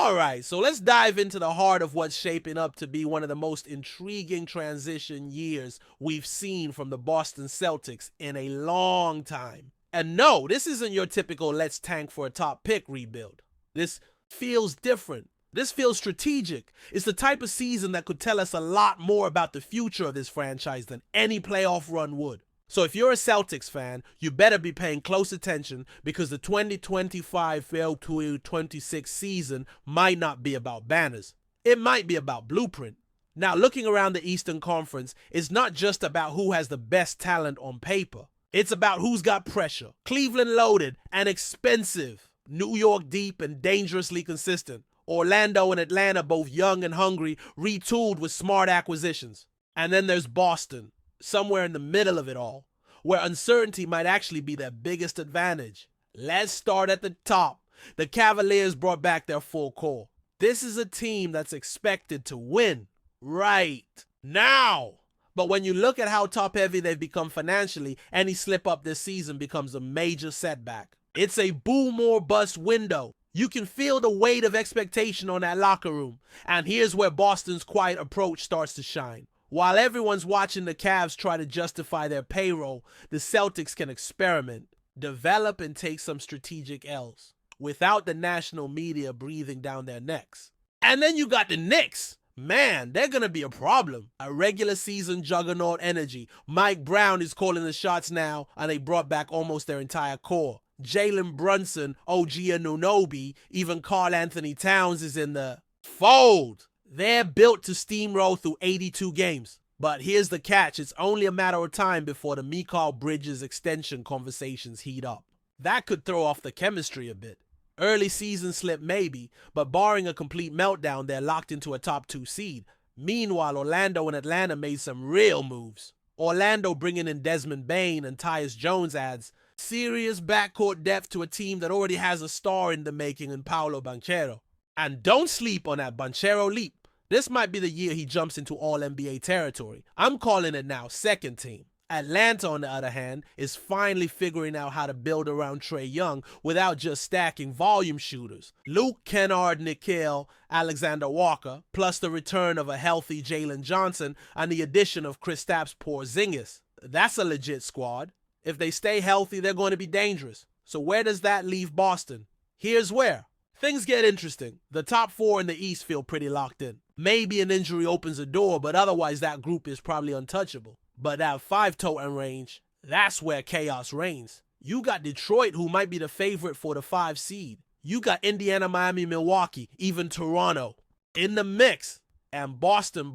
Alright, so let's dive into the heart of what's shaping up to be one of the most intriguing transition years we've seen from the Boston Celtics in a long time. And no, this isn't your typical let's tank for a top pick rebuild. This feels different. This feels strategic. It's the type of season that could tell us a lot more about the future of this franchise than any playoff run would. So if you're a Celtics fan, you better be paying close attention because the 2025-26 season might not be about banners. It might be about blueprint. Now, looking around the Eastern Conference is not just about who has the best talent on paper. It's about who's got pressure. Cleveland loaded and expensive. New York deep and dangerously consistent. Orlando and Atlanta both young and hungry, retooled with smart acquisitions. And then there's Boston, somewhere in the middle of it all, where uncertainty might actually be their biggest advantage. Let's start at the top. The Cavaliers brought back their full core. This is a team that's expected to win right now. But when you look at how top-heavy they've become financially, any slip up this season becomes a major setback. It's a boom or bust window. You can feel the weight of expectation on that locker room. And here's where Boston's quiet approach starts to shine. While everyone's watching the Cavs try to justify their payroll, the Celtics can experiment, develop, and take some strategic L's without the national media breathing down their necks. And then you got the Knicks. Man, they're going to be a problem. A regular season juggernaut energy. Mike Brown is calling the shots now, and they brought back almost their entire core. Jalen Brunson, OG Anunoby, even Karl Anthony Towns is in the fold. They're built to steamroll through 82 games. But here's the catch. It's only a matter of time before the Mikal Bridges extension conversations heat up. That could throw off the chemistry a bit. Early season slip maybe, but barring a complete meltdown, they're locked into a top 2 seed. Meanwhile, Orlando and Atlanta made some real moves. Orlando bringing in Desmond Bane and Tyus Jones adds serious backcourt depth to a team that already has a star in the making in Paolo Banchero. And don't sleep on that Banchero leap. This might be the year he jumps into All-NBA territory. I'm calling it now second team. Atlanta, on the other hand, is finally figuring out how to build around Trae Young without just stacking volume shooters. Luke Kennard, Nickeil, Alexander Walker, plus the return of a healthy Jalen Johnson and the addition of Kristaps Porzingis. That's a legit squad. If they stay healthy, they're going to be dangerous. So where does that leave Boston? Here's where. Things get interesting. The top 4 in the East feel pretty locked in. Maybe an injury opens a door, but otherwise that group is probably untouchable. But that 5-totem range, that's where chaos reigns. You got Detroit, who might be the favorite for the 5 seed. You got Indiana, Miami, Milwaukee, even Toronto in the mix. And Boston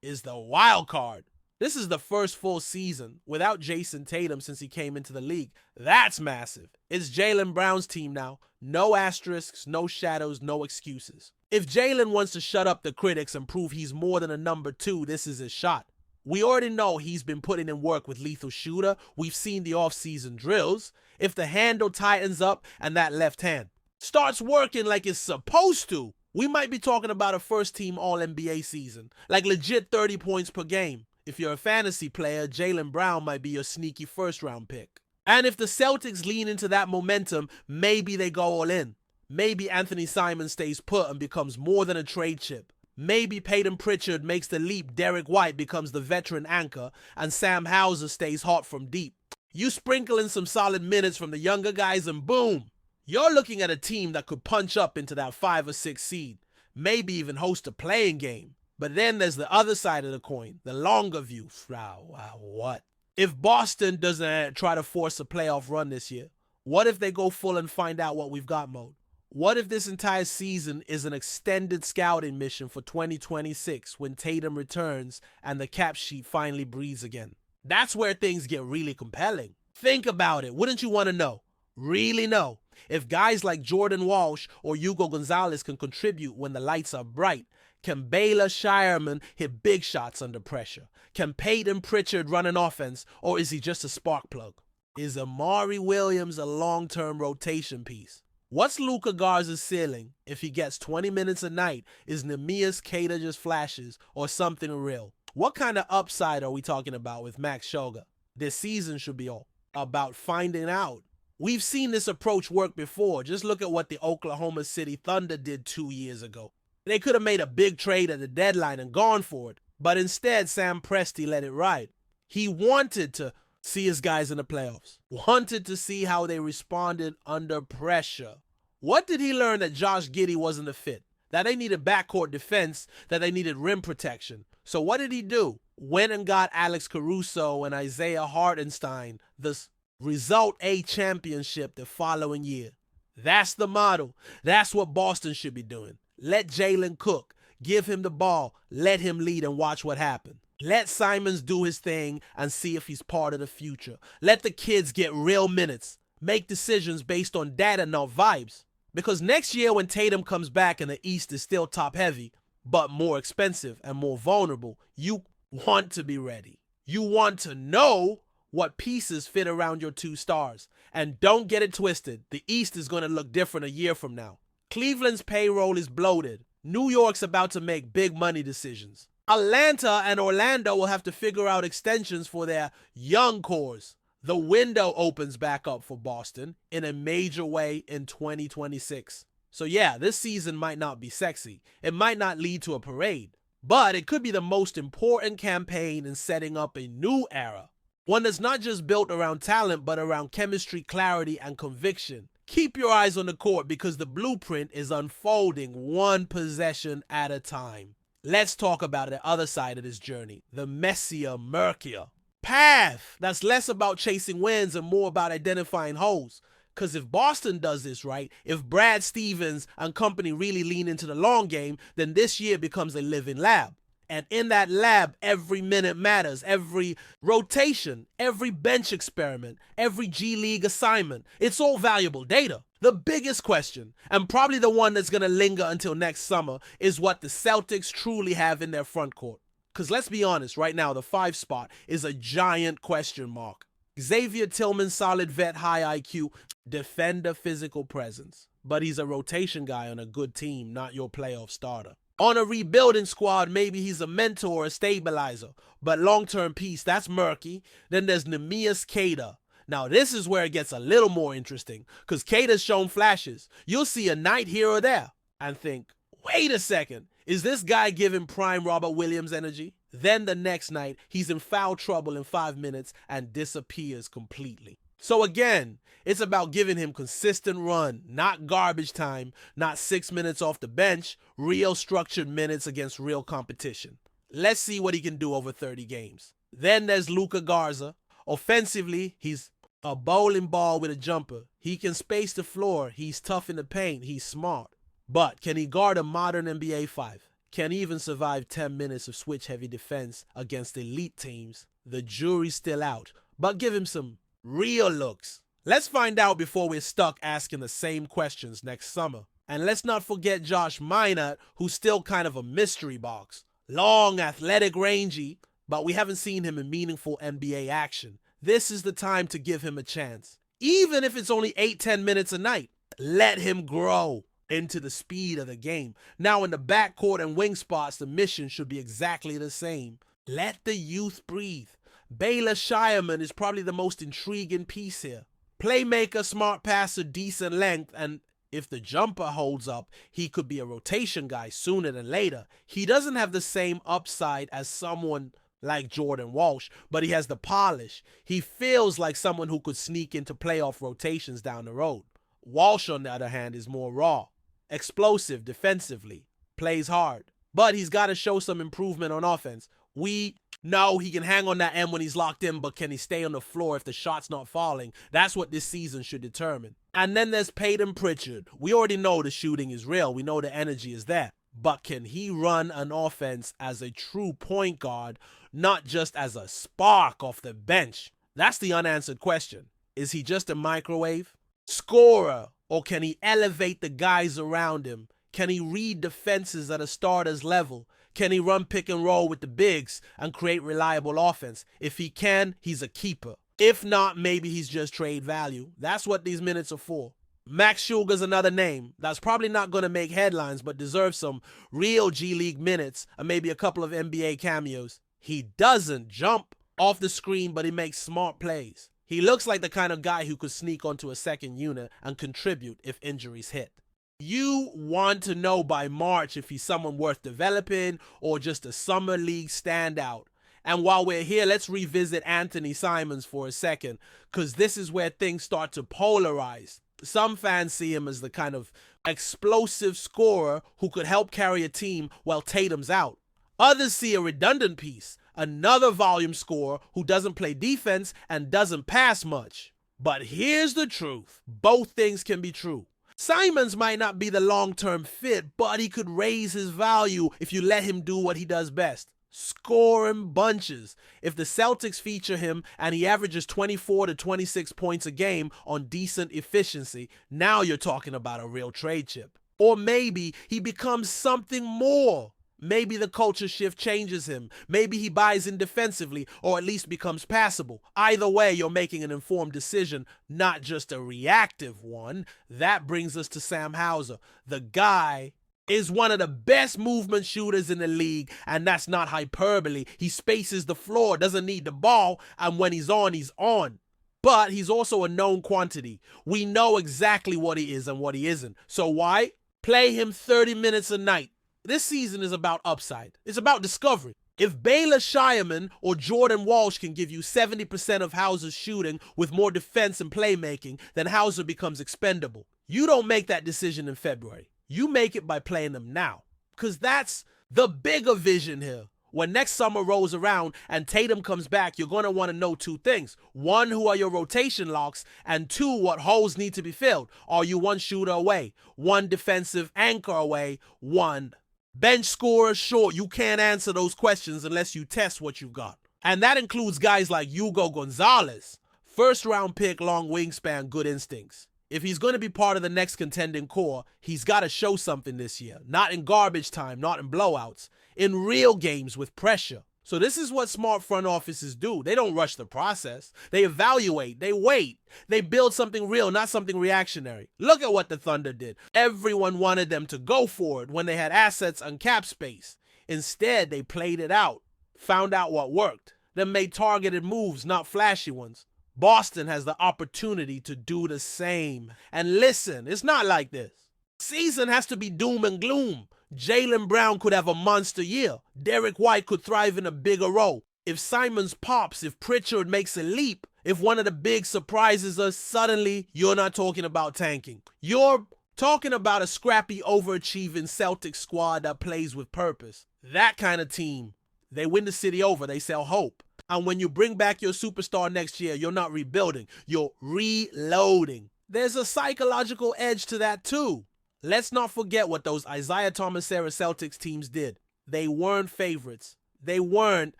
is the wild card. This is the first full season without Jason Tatum since he came into the league. That's massive. It's Jaylen Brown's team now. No asterisks, no shadows, no excuses. If Jalen wants to shut up the critics and prove he's more than a number 2, this is his shot. We already know he's been putting in work with Lethal Shooter. We've seen the off-season drills. If the handle tightens up and that left hand starts working like it's supposed to, we might be talking about a first-team All-NBA season, like legit 30 points per game. If you're a fantasy player, Jaylen Brown might be your sneaky first-round pick. And if the Celtics lean into that momentum, maybe they go all in. Maybe Anthony Simons stays put and becomes more than a trade chip. Maybe Peyton Pritchard makes the leap, Derek White becomes the veteran anchor, and Sam Hauser stays hot from deep. You sprinkle in some solid minutes from the younger guys and boom! You're looking at a team that could punch up into that 5 or 6 seed, maybe even host a playing game. But then there's the other side of the coin, the longer view. What? If Boston doesn't try to force a playoff run this year, what if they go full and find out what we've got mode? What if this entire season is an extended scouting mission for 2026 when Tatum returns and the cap sheet finally breathes again? That's where things get really compelling. Think about it. Wouldn't you want to know? Really know? If guys like Jordan Walsh or Hugo Gonzalez can contribute when the lights are bright, can Baylor Shireman hit big shots under pressure? Can Peyton Pritchard run an offense, or is he just a spark plug? Is Amari Williams a long-term rotation piece? What's Luka Garza's ceiling if he gets 20 minutes a night? Is Neemias Queta just flashes or something real? What kind of upside are we talking about with Max Shoga? This season should be all about finding out. We've seen this approach work before. Just look at what the Oklahoma City Thunder did 2 years ago. They could have made a big trade at the deadline and gone for it, but instead Sam Presti let it ride. He wanted to see his guys in the playoffs, wanted to see how they responded under pressure. What did he learn that Josh Giddey wasn't a fit? That they needed backcourt defense, that they needed rim protection. So what did he do? Went and got Alex Caruso and Isaiah Hartenstein, the Result A championship the following year. That's the model. That's what Boston should be doing. Let Jalen cook. Give him the ball. Let him lead and watch what happens. Let Simons do his thing and see if he's part of the future. Let the kids get real minutes. Make decisions based on data, not vibes. Because next year when Tatum comes back and the East is still top heavy, but more expensive and more vulnerable, you want to be ready. You want to know what pieces fit around your two stars. And don't get it twisted. The East is going to look different a year from now. Cleveland's payroll is bloated. New York's about to make big money decisions. Atlanta and Orlando will have to figure out extensions for their young cores. The window opens back up for Boston in a major way in 2026. So yeah, this season might not be sexy. It might not lead to a parade. But it could be the most important campaign in setting up a new era. One that's not just built around talent, but around chemistry, clarity, and conviction. Keep your eyes on the court because the blueprint is unfolding one possession at a time. Let's talk about the other side of this journey, the messier, murkier path that's less about chasing wins and more about identifying holes. Because if Boston does this right, if Brad Stevens and company really lean into the long game, then this year becomes a living lab. And in that lab, every minute matters, every rotation, every bench experiment, every G League assignment. It's all valuable data. The biggest question, and probably the one that's going to linger until next summer, is what the Celtics truly have in their front court. Because let's be honest, right now, the 5 spot is a giant question mark. Xavier Tillman, solid vet, high IQ, defender, physical presence. But he's a rotation guy on a good team, not your playoff starter. On a rebuilding squad, maybe he's a mentor or a stabilizer. But long-term piece, that's murky. Then there's Neemias Queta. Now, this is where it gets a little more interesting. Because Queta's shown flashes. You'll see a night here or there and think, wait a second. Is this guy giving prime Robert Williams energy? Then the next night, he's in foul trouble in 5 minutes and disappears completely. So again, it's about giving him consistent run, not garbage time, not 6 minutes off the bench, real structured minutes against real competition. Let's see what he can do over 30 games. Then there's Luka Garza. Offensively, he's a bowling ball with a jumper. He can space the floor. He's tough in the paint. He's smart. But can he guard a modern NBA 5? Can he even survive 10 minutes of switch-heavy defense against elite teams? The jury's still out. But give him some real looks. Let's find out before we're stuck asking the same questions next summer. And let's not forget Josh Minott, who's still kind of a mystery box. Long, athletic, rangy, but we haven't seen him in meaningful NBA action. This is the time to give him a chance. Even if it's only 8-10 minutes a night, let him grow into the speed of the game. Now in the backcourt and wing spots, the mission should be exactly the same. Let the youth breathe. Baylor Shireman is probably the most intriguing piece here. Playmaker, smart passer, decent length, and if the jumper holds up, he could be a rotation guy sooner than later. He doesn't have the same upside as someone like Jordan Walsh, but he has the polish. He feels like someone who could sneak into playoff rotations down the road. Walsh, on the other hand, is more raw, explosive defensively, plays hard, but he's got to show some improvement on offense. We know he can hang on that end when he's locked in, but can he stay on the floor if the shot's not falling? That's what this season should determine. And then there's Peyton Pritchard. We already know the shooting is real. We know the energy is there. But can he run an offense as a true point guard, not just as a spark off the bench? That's the unanswered question. Is he just a microwave scorer, or can he elevate the guys around him? Can he read defenses at a starter's level? Can he run pick and roll with the bigs and create reliable offense? If he can, he's a keeper. If not, maybe he's just trade value. That's what these minutes are for. Max Schulger's another name that's probably not going to make headlines but deserves some real G League minutes and maybe a couple of NBA cameos. He doesn't jump off the screen, but he makes smart plays. He looks like the kind of guy who could sneak onto a second unit and contribute if injuries hit. You want to know by March if he's someone worth developing or just a summer league standout. And while we're here, let's revisit Anthony Simons for a second, because this is where things start to polarize. Some fans see him as the kind of explosive scorer who could help carry a team while Tatum's out. Others see a redundant piece, another volume scorer who doesn't play defense and doesn't pass much. But here's the truth. Both things can be true. Simons might not be the long-term fit, but he could raise his value if you let him do what he does best. Score in bunches. If the Celtics feature him and he averages 24 to 26 points a game on decent efficiency, now you're talking about a real trade chip. Or maybe he becomes something more. Maybe the culture shift changes him. Maybe he buys in defensively or at least becomes passable. Either way, you're making an informed decision, not just a reactive one. That brings us to Sam Hauser. The guy is one of the best movement shooters in the league, and that's not hyperbole. He spaces the floor, doesn't need the ball, and when he's on, he's on. But he's also a known quantity. We know exactly what he is and what he isn't. So why? Play him 30 minutes a night. This season is about upside. It's about discovery. If Baylor Shireman or Jordan Walsh can give you 70% of Hauser's shooting with more defense and playmaking, then Hauser becomes expendable. You don't make that decision in February. You make it by playing them now, because that's the bigger vision here. When next summer rolls around and Tatum comes back, you're going to want to know two things. One, who are your rotation locks? And two, what holes need to be filled? Are you one shooter away, one defensive anchor away, one bench scorer short? You can't answer those questions unless you test what you've got. And that includes guys like Hugo Gonzalez. First round pick, long wingspan, good instincts. If he's going to be part of the next contending core, he's got to show something this year. Not in garbage time, not in blowouts. In real games with pressure. So this is what smart front offices do. They don't rush the process. They evaluate. They wait. They build something real, not something reactionary. Look at what the Thunder did. Everyone wanted them to go for it when they had assets and cap space. Instead, they played it out, found out what worked, then made targeted moves, not flashy ones. Boston has the opportunity to do the same. And listen, it's not like this. Season has to be doom and gloom. Jaylen Brown could have a monster year. Derek White could thrive in a bigger role. If Simons pops, if Pritchard makes a leap, if one of the big surprises us, suddenly you're not talking about tanking. You're talking about a scrappy, overachieving Celtics squad that plays with purpose. That kind of team. They win the city over. They sell hope. And when you bring back your superstar next year, you're not rebuilding. You're reloading. There's a psychological edge to that too. Let's not forget what those Isaiah Thomas-era Celtics teams did. They weren't favorites. They weren't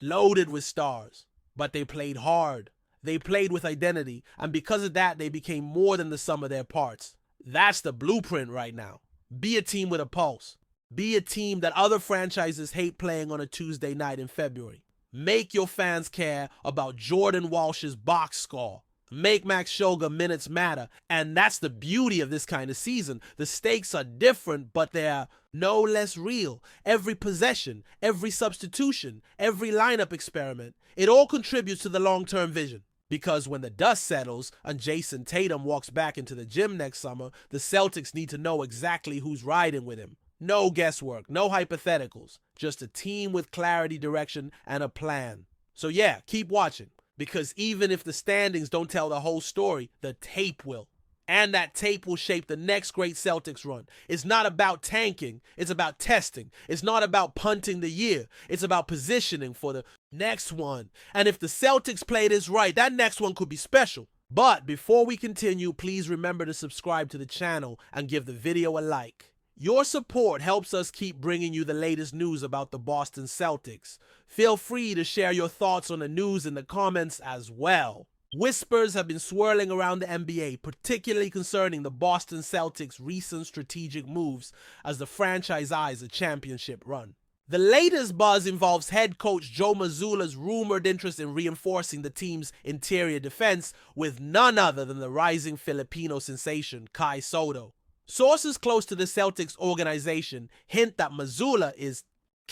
loaded with stars. But they played hard. They played with identity. And because of that, they became more than the sum of their parts. That's the blueprint right now. Be a team with a pulse. Be a team that other franchises hate playing on a Tuesday night in February. Make your fans care about Jordan Walsh's box score. Make Max Shoga minutes matter. And that's the beauty of this kind of season. The stakes are different, but they're no less real. Every possession, every substitution, every lineup experiment, it all contributes to the long-term vision. Because when the dust settles and Jason Tatum walks back into the gym next summer, the Celtics need to know exactly who's riding with him. No guesswork, no hypotheticals, just a team with clarity, direction, and a plan. So yeah, keep watching, because even if the standings don't tell the whole story, the tape will. And that tape will shape the next great Celtics run. It's not about tanking, it's about testing. It's not about punting the year, it's about positioning for the next one. And if the Celtics play this right, that next one could be special. But before we continue, please remember to subscribe to the channel and give the video a like. Your support helps us keep bringing you the latest news about the Boston Celtics. Feel free to share your thoughts on the news in the comments as well. Whispers have been swirling around the NBA, particularly concerning the Boston Celtics' recent strategic moves as the franchise eyes a championship run. The latest buzz involves head coach Joe Mazzulla's rumored interest in reinforcing the team's interior defense with none other than the rising Filipino sensation Kai Sotto. Sources close to the Celtics organization hint that Mazzulla is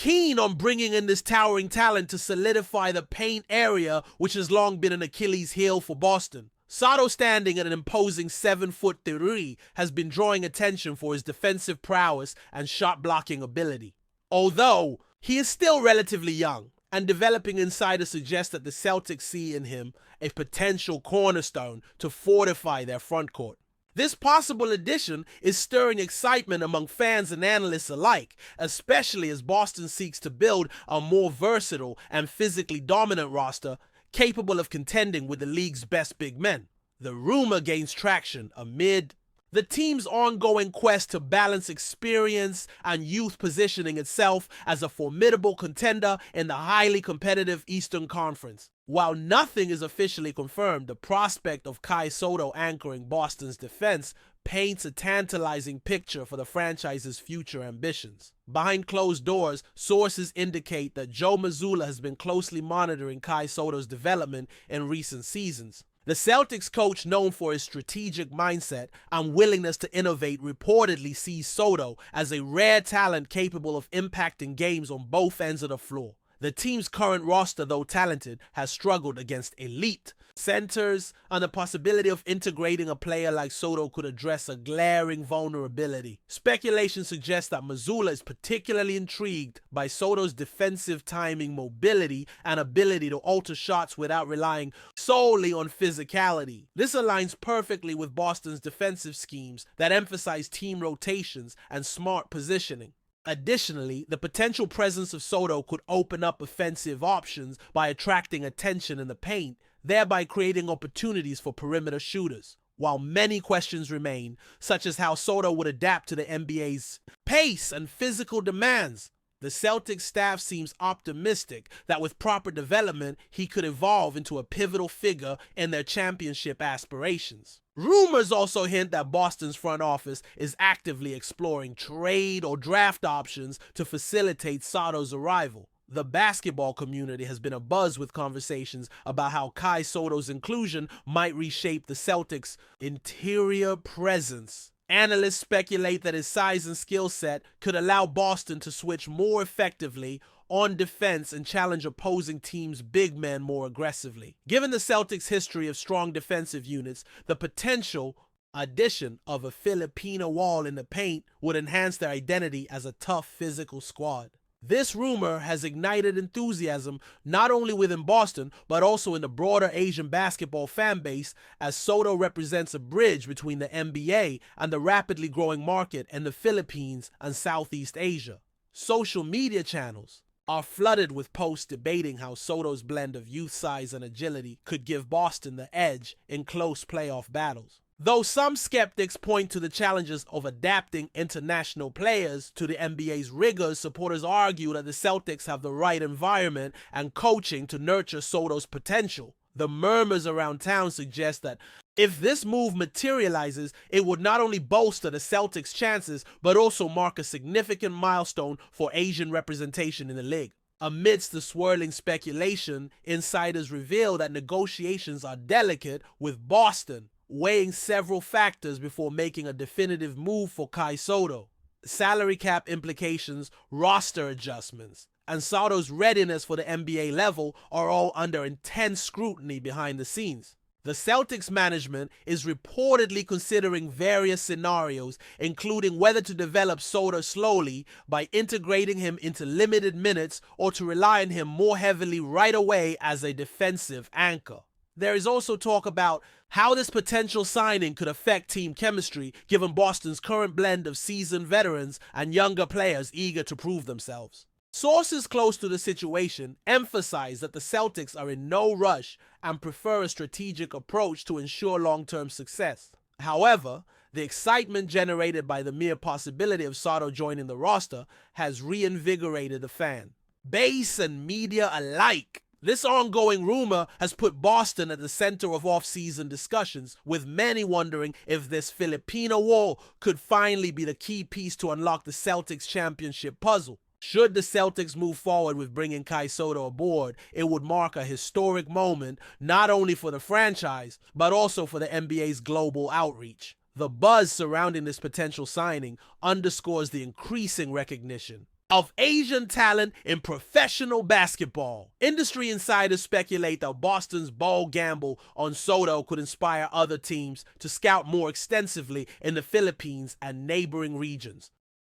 keen on bringing in this towering talent to solidify the paint area, which has long been an Achilles heel for Boston. SOTTO, standing at an imposing 7'3", has been drawing attention for his defensive prowess and shot-blocking ability. Although he is still relatively young, and developing insiders suggest that the Celtics see in him a potential cornerstone to fortify their frontcourt. This possible addition is stirring excitement among fans and analysts alike, especially as Boston seeks to build a more versatile and physically dominant roster capable of contending with the league's best big men. The rumor gains traction amid the team's ongoing quest to balance experience and youth, positioning itself as a formidable contender in the highly competitive Eastern Conference. While nothing is officially confirmed, the prospect of Kai Sotto anchoring Boston's defense paints a tantalizing picture for the franchise's future ambitions. Behind closed doors, sources indicate that Joe MAZZULLA has been closely monitoring Kai Sotto's development in recent seasons. The Celtics coach, known for his strategic mindset and willingness to innovate, reportedly sees Sotto as a rare talent capable of impacting games on both ends of the floor. The team's current roster, though talented, has struggled against elite centers, and the possibility of integrating a player like Sotto could address a glaring vulnerability. Speculation suggests that MAZZULLA is particularly intrigued by Sotto's defensive timing, mobility, and ability to alter shots without relying solely on physicality. This aligns perfectly with Boston's defensive schemes that emphasize team rotations and smart positioning. Additionally, the potential presence of Sotto could open up offensive options by attracting attention in the paint, thereby creating opportunities for perimeter shooters. While many questions remain, such as how Sotto would adapt to the NBA's pace and physical demands, the Celtics staff seems optimistic that with proper development, he could evolve into a pivotal figure in their championship aspirations. Rumors also hint that Boston's front office is actively exploring trade or draft options to facilitate Sotto's arrival. The basketball community has been abuzz with conversations about how Kai Sotto's inclusion might reshape the Celtics' interior presence. Analysts speculate that his size and skill set could allow Boston to switch more effectively on defense and challenge opposing teams' big men more aggressively. Given the Celtics' history of strong defensive units, the potential addition of a Filipino wall in the paint would enhance their identity as a tough physical squad. This rumor has ignited enthusiasm not only within Boston, but also in the broader Asian basketball fan base, as Sotto represents a bridge between the NBA and the rapidly growing market in the Philippines and Southeast Asia. Social media channels are flooded with posts debating how Sotto's blend of youth size and agility could give Boston the edge in close playoff battles. Though some skeptics point to the challenges of adapting international players to the NBA's rigors, supporters argue that the Celtics have the right environment and coaching to nurture Sotto's potential. The murmurs around town suggest that if this move materializes, it would not only bolster the Celtics' chances, but also mark a significant milestone for Asian representation in the league. Amidst the swirling speculation, insiders reveal that negotiations are delicate, with Boston weighing several factors before making a definitive move for Kai Sotto. Salary cap implications, roster adjustments, and Sotto's readiness for the NBA level are all under intense scrutiny behind the scenes. The Celtics management is reportedly considering various scenarios, including whether to develop Sotto slowly by integrating him into limited minutes or to rely on him more heavily right away as a defensive anchor. There is also talk about how this potential signing could affect team chemistry, given Boston's current blend of seasoned veterans and younger players eager to prove themselves. Sources close to the situation emphasize that the Celtics are in no rush and prefer a strategic approach to ensure long-term success. However, the excitement generated by the mere possibility of Sotto joining the roster has reinvigorated the fan base and media alike. This ongoing rumor has put Boston at the center of off-season discussions, with many wondering if this Filipino wall could finally be the key piece to unlock the Celtics championship puzzle. Should the Celtics move forward with bringing Kai Sotto aboard, it would mark a historic moment not only for the franchise, but also for the NBA's global outreach. The buzz surrounding this potential signing underscores the increasing recognition of Asian talent in professional basketball. Industry insiders speculate that Boston's bold gamble on SOTTO could inspire other teams to scout more extensively in the Philippines and neighboring regions.